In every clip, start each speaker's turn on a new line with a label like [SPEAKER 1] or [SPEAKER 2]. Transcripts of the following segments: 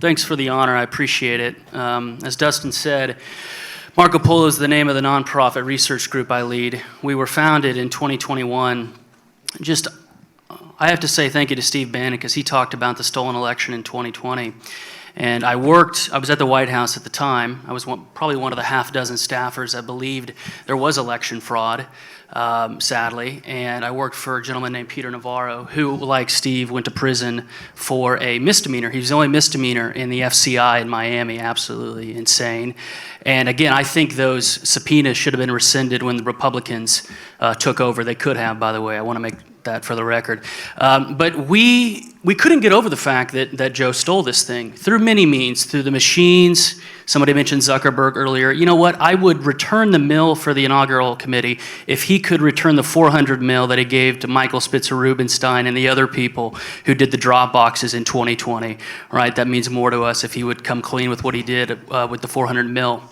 [SPEAKER 1] Thanks for the honor. I appreciate it. As Dustin said, Marco Polo is the name of the nonprofit research group I lead. We were founded in 2021. I have to say thank you to Steve Bannon because he talked about the stolen election in 2020. And I was at the White House at the time. I was probably one of the half dozen staffers that believed there was election fraud, sadly. And I worked for a gentleman named Peter Navarro, who, like Steve, went to prison for a misdemeanor. He was the only misdemeanor in the FCI in Miami, absolutely insane. And again, I think those subpoenas should have been rescinded when the Republicans took over. They could have, by the way. I want to make that for the record. But we couldn't get over the fact that Joe stole this thing through many means, through the machines. Somebody mentioned Zuckerberg earlier. You know what? I would return the mill for the inaugural committee if he could return the 400 mil that he gave to Michael Spitzer Rubinstein and the other people who did the drop boxes in 2020. Right? That means more to us if he would come clean with what he did with the 400 mil.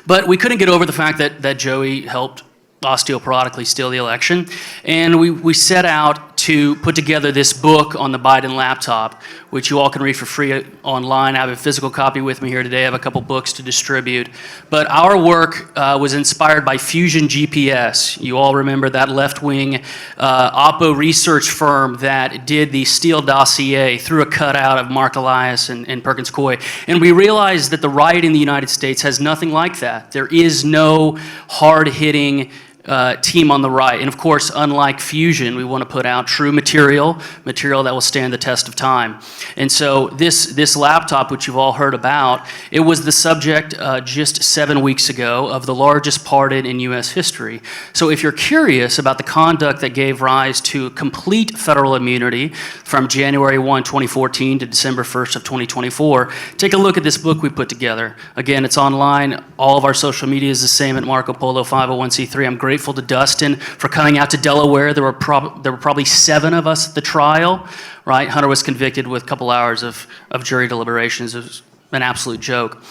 [SPEAKER 1] But we couldn't get over the fact that Joey helped osteoporotically steal the election, and we set out to put together this book on the Biden laptop, which you all can read for free online. I have a physical copy with me here today. I have a couple books to distribute. But our work was inspired by Fusion GPS. You all remember that left-wing Oppo research firm that did the Steele dossier through a cutout of Mark Elias and Perkins Coie. And we realized that the right in the United States has nothing like that. There is no hard-hitting team on the right. And of course, unlike Fusion, we want to put out true material that will stand the test of time. And so this laptop, which you've all heard about, it was the subject just 7 weeks ago of the largest pardon in U.S. history. So if you're curious about the conduct that gave rise to complete federal immunity from January 1, 2014 to December 1st of 2024, take a look at this book we put together. Again, it's online. All of our social media is the same at Marco Polo 501c3. I'm grateful to Dustin for coming out to Delaware. There were probably 7 of us at the trial, right? Hunter was convicted with a couple hours of jury deliberations. It was an absolute joke.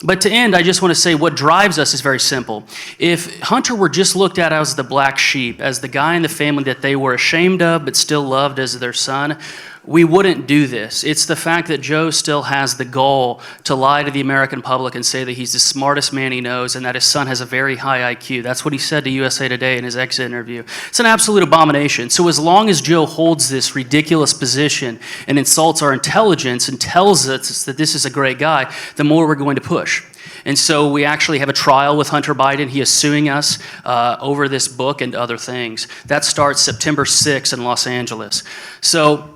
[SPEAKER 1] But to end, I just want to say what drives us is very simple. If Hunter were just looked at as the black sheep, as the guy in the family that they were ashamed of but still loved as their son, we wouldn't do this. It's the fact that Joe still has the goal to lie to the American public and say that he's the smartest man he knows and that his son has a very high IQ. That's what he said to USA Today in his exit interview. It's an absolute abomination. So as long as Joe holds this ridiculous position and insults our intelligence and tells us that this is a great guy, the more we're going to push. And so we actually have a trial with Hunter Biden. He is suing us over this book and other things. That starts September 6th in Los Angeles. So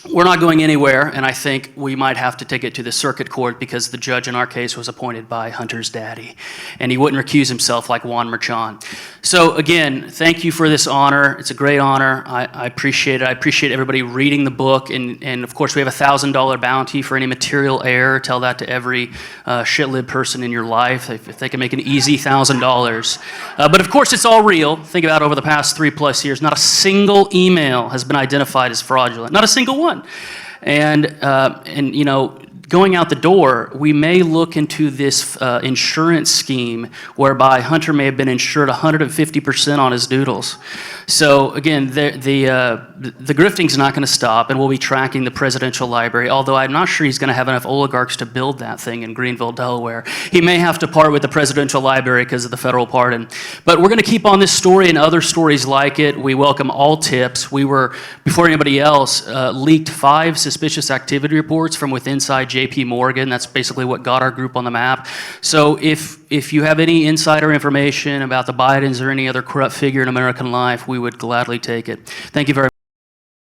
[SPEAKER 1] we're not going anywhere, and I think we might have to take it to the circuit court because the judge in our case was appointed by Hunter's daddy, and he wouldn't recuse himself like Juan Merchan. So again, thank you for this honor. It's a great honor. I appreciate it. I appreciate everybody reading the book, and of course we have a $1,000 bounty for any material error. Tell that to every shit-lib person in your life if they can make an easy $1,000. But of course it's all real. Think about over the past 3+ years, not a single email has been identified as fraudulent. Not a single one. And you know, going out the door, we may look into this insurance scheme whereby Hunter may have been insured 150% on his doodles. So again, the grifting's not going to stop, and we'll be tracking the presidential library, although I'm not sure he's going to have enough oligarchs to build that thing in Greenville, Delaware. He may have to part with the presidential library because of the federal pardon. But we're going to keep on this story and other stories like it. We welcome all tips. We were, before anybody else, leaked 5 suspicious activity reports from inside JP Morgan. That's basically what got our group on the map. So if you have any insider information about the Bidens or any other corrupt figure in American life, we would gladly take it. Thank you very much.